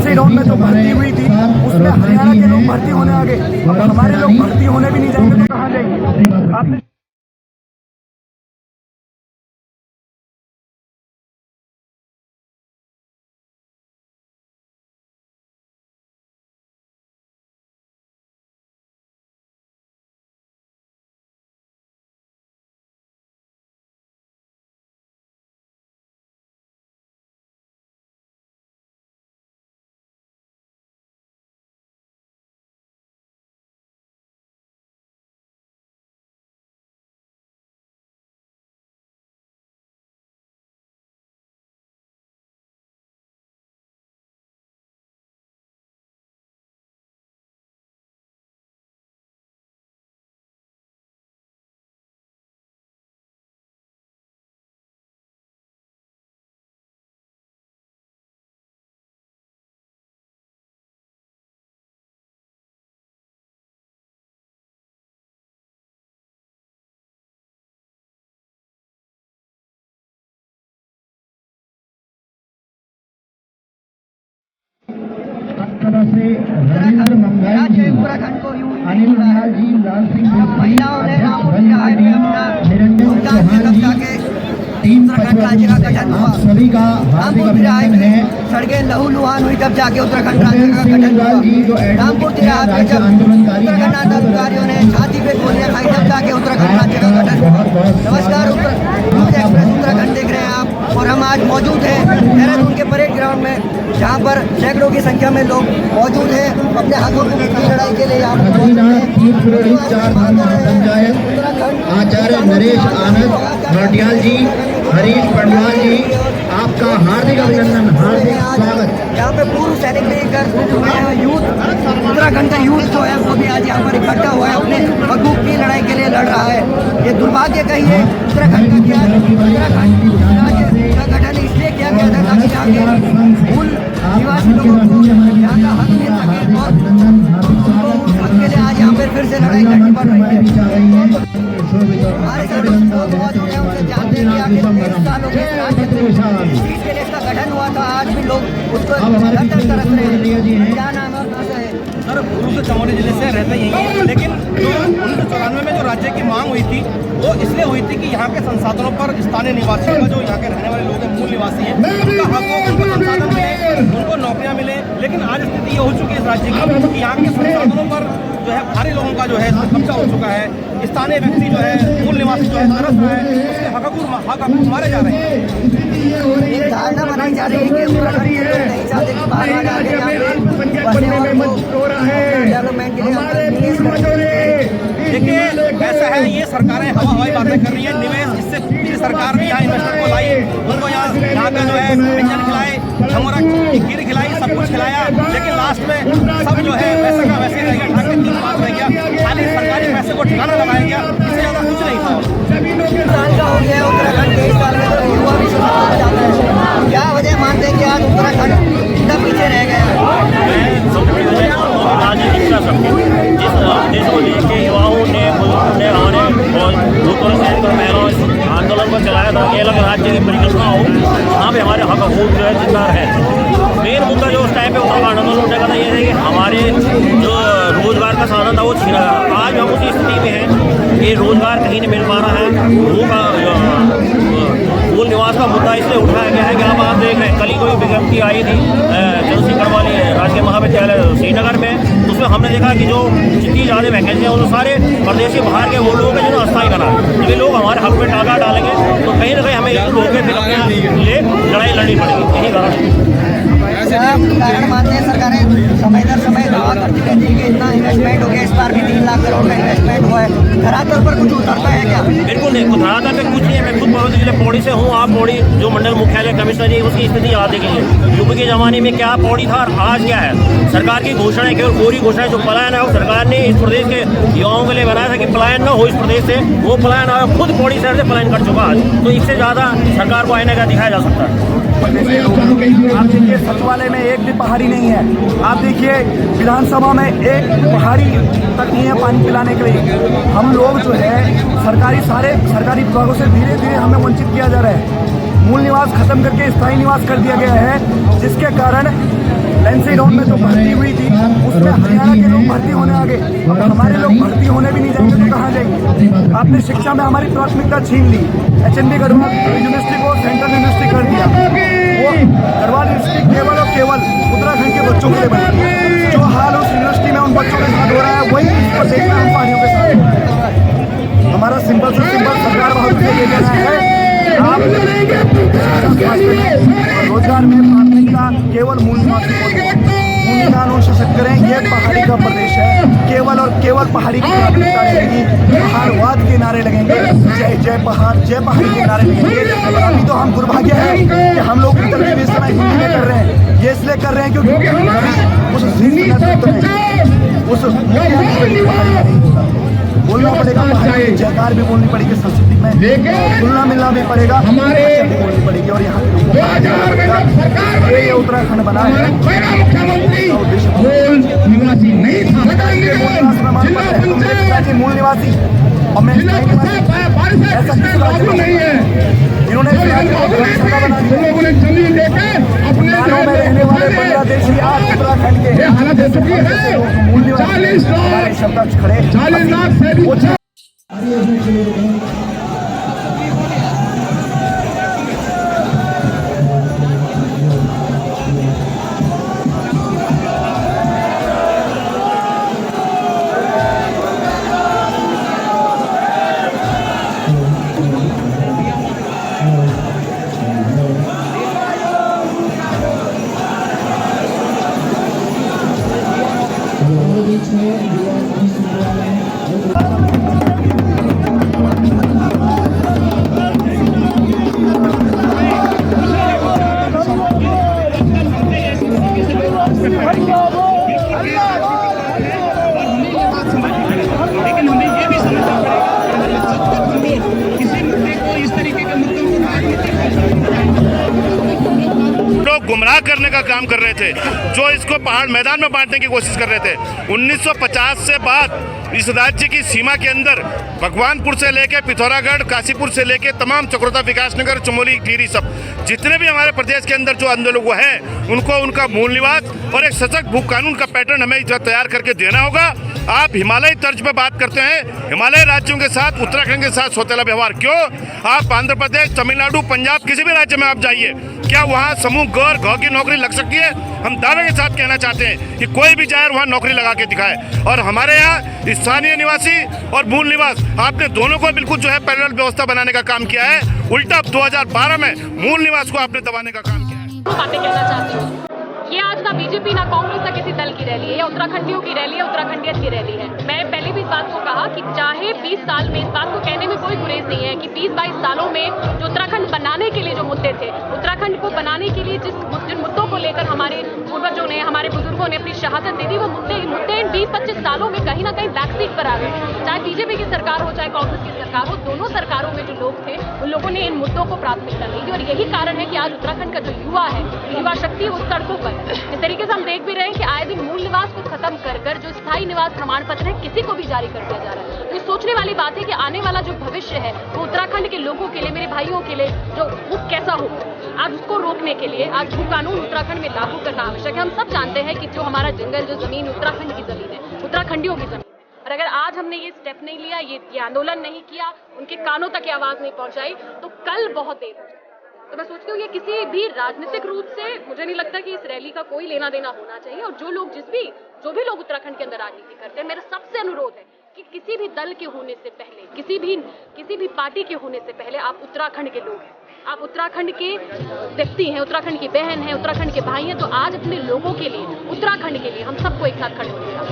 Lockdown में जो भर्ती हुई थी उसमें हरियाणा के लोग भर्ती होने आ गए, अब हमारे लोग भर्ती होने भी नहीं जाएंगे तो कहाँ जाएंगे। आपने से रविंद्र मंगाई जी, अनिल मंगाल जी, लाल सिंह निरंजन चौहान जी, टीम आप सभी का हार्दिक अभिनंदन है। सड़कें लहूलुहान हुई तब जाके उत्तराखंड राज्य का गठन हुआ। रामपुर तिराहे जब उत्तराखंड आंदोलनकारियों ने छाती पे गोलियां खाई तब जाके उत्तराखंड राज्य का गठन हुआ। नमस्कार, न्यूज एक्सप्रेस उत्तराखंड देख रहे हैं आप और हम आज मौजूद हैं देहरादून के परेड ग्राउंड में, जहाँ पर सैकड़ों की संख्या में लोग मौजूद हैं अपने हकों की लड़ाई के लिए। आचार्य नरेश आनंद नौटियाल जी, हरीश पंडवाल जी, आपका हार्दिक अभिनंदन, हार्दिक स्वागत। यहाँ पे पूर्व सैनिक लेकर यूथ, उत्तराखंड का यूथ जो है वो भी आज यहाँ पर इकट्ठा हुआ है, अपने हकूक की लड़ाई के लिए लड़ रहा है। ये दुर्भाग्य कहिए उत्तराखंड का क्या, उत्तराखंड राज्य का गठन इसलिए किया गया था ताकि यहाँ के मूल निवासी लोगों को यहाँ का हक मिल सके और उनको हक के लिए आज यहाँ पर फिर से लड़ाई लड़नी पड़ रही है। हमारे साथ लोग मौजूद हैं, उनसे जानते हैं कि आखिर 3 सालों के सीट के लिए इसका गठन हुआ था, आज भी लोग उसको तरस रहे हैं। क्या नाम है और कहाँ से है? सर, गुरु से चमोली जिले से रहते ही हैं, लेकिन जो 1994 में जो राज्य की मांग हुई थी वो इसलिए हुई थी कि यहाँ के संसाधनों पर स्थानीय निवासियों का, जो यहाँ के रहने वाले लोग हैं, मूल निवासी हैं, उनका हक हो, उनको संसाधन मिले, उनको नौकरियाँ मिले। लेकिन आज स्थिति ये हो चुकी है इस राज्य की कि यहाँ के संसाधनों पर जो है भारी लोगों का जो है कब्जा हो चुका है। स्थानीय व्यक्ति जो है, मूल निवासी जो है तरस रहा है, उसके हक मारे जा रहे हैं। एक धारणा बनाई जा रही है कि उत्तराखंड के लोग नहीं चाहते कि बाहर आ जाके डेवलपमेंट के लिए। देखिए, ऐसा है, ये सरकारें हवाई बातें कर रही है। निवेश, इससे पिछली सरकार भी यहाँ इन्वेस्टर को लाई, उनको यहाँ का जो है व्यंजन खिलाए, झमरा खीर खिलाई, सब कुछ खिलाया, लेकिन लास्ट में सब जो है वैसे का वैसे रह गया, ढंग के 3 बात रह गया, खाली सरकारी पैसे को ठिकाना लगाया गया, इससे ज़्यादा कुछ नहीं था। साल का हो गया उत्तराखंड के, इस साल में तो युवा भी सुधार जाता है। क्या वजह मानते हैं कि आज उत्तराखंड इतना पीछे रह गया? राजनीतिक का शक्ति जिस देश को लेकर युवाओं ने हमारे भूतपूर्व सैनिक और महिलाओं आंदोलन को चलाया था कि अलग राज्य की परिकल्पना हो, वहाँ पे हमारे हक हकूक़ जो है जिंदा है। मेन मुद्दा जो उस टाइम पे उत्तराखंड आंदोलन उठने का था ये है कि हमारे जो रोजगार का साधन था वो छीना गया। आज हम उसी स्थिति में हैं कि रोजगार कहीं नहीं मिल पा रहा है। मूल निवास का मुद्दा इसलिए उठाया गया है कि आप देख रहे हैं, कल ही कोई विज्ञप्ति आई थी चंद्रशेखर वाली राजकीय महाविद्यालय श्रीनगर में, उसमें हमने देखा कि जो जितनी ज़्यादा वैकेंसी है वो सारे प्रदेशी बाहर के वो लोग हैं जिन्होंने अस्थायी करा। जब ये लोग हमारे हक में टाका डालेंगे तो कहीं ना कहीं हमें इन लोगों के लिए लड़ाई लड़नी पड़ेगी। यही कारण मानते हैं सरकारें समय दर समय दावा करती रहती है कि इतना इन्वेस्टमेंट हो गया, इस बार भी 3 लाख करोड़ का इन्वेस्टमेंट हुआ है, धरातल पर कुछ उतरता है क्या? बिल्कुल नहीं, धरातल पे कुछ नहीं है। मैं खुद पड़ोसी जिले पौड़ी से हूँ। आप पौड़ी जो मंडल मुख्यालय कमिश्नर है उसकी स्थिति याद देखिए, यूपी के ज़माने में क्या पौड़ी था और आज क्या है। सरकार की घोषणाएं, केवल कोरी घोषणाएं, जो पलायन है वो सरकार ने इस प्रदेश के युवाओं के लिए बनाया था कि पलायन न हो इस प्रदेश से, वो पलायन खुद पौड़ी शहर से पलायन कर चुका है। तो इससे ज़्यादा सरकार को आईने का दिखाया जा सकता है। प्रदेश के लोग हैं। आप देखिए सचिवालय में एक भी पहाड़ी नहीं है। आप देखिए विधानसभा में एक पहाड़ी तक नहीं है पानी पिलाने के लिए। हम लोग जो है सारे सरकारी विभागों से धीरे धीरे हमें वंचित किया जा रहा है। मूल निवास खत्म करके स्थायी निवास कर दिया गया है, जिसके कारण लेंसी राउंड में जो भर्ती हुई थी उसमें हरियाणा के लोग भर्ती होने आ गए और हमारे लोग भर्ती होने भी नहीं जाएंगे तो कहाँ जाएंगे। आपने शिक्षा में हमारी प्राथमिकता छीन ली। HND गढ़वाल यूनिवर्सिटी को सेंट्रल यूनिवर्सिटी कर दिया। वो गढ़वाल यूनिवर्सिटी केवल और केवल उत्तराखंड के बच्चों के लिए बनी। जो हाल उस यूनिवर्सिटी में उन बच्चों के साथ हो रहा है वही इसको देखना हम पहाड़ियों के साथ हो रहा है। हमारा सिंपल से सिंपल सरकार बहुत ये कहना है आप रोजगार में प्राथमिकता केवल मूल निवासी को दें। कानून सशक्त करें। ये पहाड़ी का प्रदेश है, केवल और केवल पहाड़ी की प्राथमिकता रहेगी। पहाड़वाद के नारे लगेंगे, जय जय पहाड़ जय पहाड़ी के नारे लगेंगे। अभी तो हम दुर्भाग्य है कि हम लोग इंटरव्यू इस समय हिंदी में कर रहे हैं। ये इसलिए कर रहे हैं क्योंकि उस बोलना पड़ेगा, जयकार भी बोलनी पड़ेगी, संस्कृति में तुलना मिलना भी पड़ेगा, बोलनी पड़ेगी और यहाँ ये उत्तराखंड बना है। निवासी नहीं था, मूल निवासी और मैं नहीं है। इन्होंने लोगों ने जमीन लेकर अपने में रहने वाले बांग्लादेशी आज उत्तराखंड के हालत हो चुकी है। 40 लाख से भी गुमराह करने का काम कर रहे थे, जो इसको पहाड़ मैदान में बांटने की कोशिश कर रहे थे। 1950 से बाद इस राज्य की सीमा के अंदर भगवानपुर से लेके पिथौरागढ़, काशीपुर से लेके तमाम चक्रोता, विकासनगर, चमोली, टिहरी, सब जितने भी हमारे प्रदेश के अंदर जो आंदोलन हुआ है उनको उनका मूल निवास और एक सशक्त भू कानून का पैटर्न हमें तैयार करके देना होगा। आप हिमालयी तर्ज पे बात करते हैं, हिमालय राज्यों के साथ उत्तराखंड के साथ सौतेला व्यवहार क्यों? आप आंध्र प्रदेश, तमिलनाडु, पंजाब, किसी भी राज्य में आप जाइए, क्या वहाँ समूह घ की नौकरी लग सकती है? हम दावे के साथ कहना चाहते हैं कि कोई भी जाए वहाँ नौकरी लगा के दिखाए। और हमारे यहाँ स्थानीय निवासी और मूल निवास, आपने दोनों को बिल्कुल जो है पैरेलल व्यवस्था बनाने का काम किया है। उल्टा 2012 में मूल निवास को आपने दबाने का काम किया है। बातें कहना चाहती हूँ, ये आज ना बीजेपी ना कांग्रेस ना किसी दल की रैली है, या उत्तराखंडियों की रैली है, उत्तराखंडियत की रैली है। मैं पहले भी इस बात को कहा कि चाहे 20 साल में, इस बात को कहने में कोई गुरेज नहीं है कि 20-22 सालों में जो उत्तराखंड बनाने के लिए जो मुद्दे थे, उत्तराखंड को बनाने के लिए जिन मुद्दों को लेकर हमारे पूर्वजों ने, हमारे बुजुर्गों ने अपनी शहादत दे दी, वो मुद्दे इन 20-25 सालों में कहीं ना कहीं बैक सीट पर आ गए। चाहे बीजेपी की सरकार हो, चाहे कांग्रेस की सरकार हो, दोनों सरकारों में जो लोग थे उन लोगों ने इन मुद्दों को प्राथमिकता नहीं दी। और यही कारण है कि आज उत्तराखंड का जो युवा है, युवा शक्ति उस सड़कों पर, इस तरीके से हम देख भी रहे हैं कि आए दिन मूल निवास को खत्म कर जो स्थायी निवास प्रमाण पत्र है किसी को भी जारी कर दिया जा रहा है। तो ये सोचने वाली बात है कि आने वाला जो भविष्य है वो उत्तराखंड के लोगों के लिए, मेरे भाइयों के लिए, जो वो कैसा हो, आज उसको रोकने के लिए आज भू कानून उत्तराखंड में लागू करना आवश्यक है। हम सब जानते हैं कि जो हमारा जंगल, जो जमीन उत्तराखंड की जमीन है, उत्तराखंडियों की जमीन, और अगर आज हमने ये स्टेप नहीं लिया, ये आंदोलन नहीं किया, उनके कानों तक ये आवाज नहीं पहुंचाई, तो कल बहुत देर हो जाए। तो मैं सोचती हूँ ये किसी भी राजनीतिक रूप से मुझे नहीं लगता कि इस रैली का कोई लेना देना होना चाहिए। और जो भी लोग उत्तराखंड के अंदर राजनीति करते हैं, मेरा सबसे अनुरोध है कि किसी भी दल के होने से पहले, किसी भी पार्टी के होने से पहले आप उत्तराखंड के लोग हैं, आप उत्तराखंड के व्यक्ति हैं, उत्तराखंड की बहन हैं, उत्तराखंड के भाई हैं। तो आज अपने लोगों के लिए, उत्तराखंड के लिए हम सबको एक साथ खड़े होने का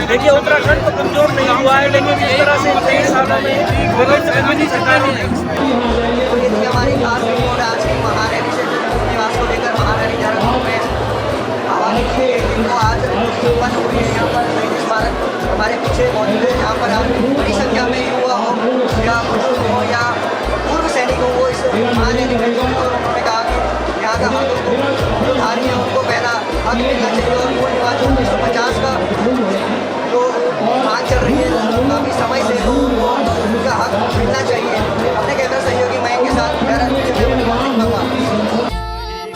देखिए, उत्तराखंड तो कमजोर नहीं हुआ है, लेकिन इस तरह से 3 सालों में हमारी खास रिपोर्ट आज की महारैली से निवास को लेकर महारैली जा रही है। आज संपन्न हुई है। यहाँ पर शहीद स्मारक हमारे पीछे मौजूद है। यहाँ पर आप हक मिलना चाहिए और मूल निवासियों 1950 का जो मांग चल रही है काफ़ी समय से उनका हक मिलना चाहिए। अपने कैमरा सहयोगी मयंक के साथ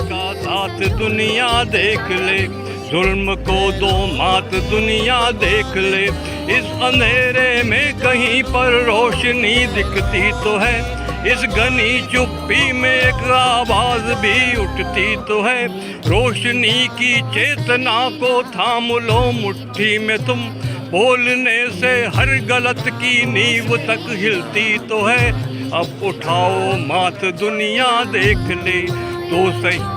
का साथ दुनिया देख ले, जुल्म को दो मात दुनिया देख ले। इस अंधेरे में कहीं पर रोशनी दिखती तो है, इस घनी चुप्पी में एक आवाज भी उठती तो है। रोशनी की चेतना को थाम लो मुट्ठी में तुम, बोलने से हर गलत की नींव तक हिलती तो है। अब उठाओ मात दुनिया देख ले, तो सही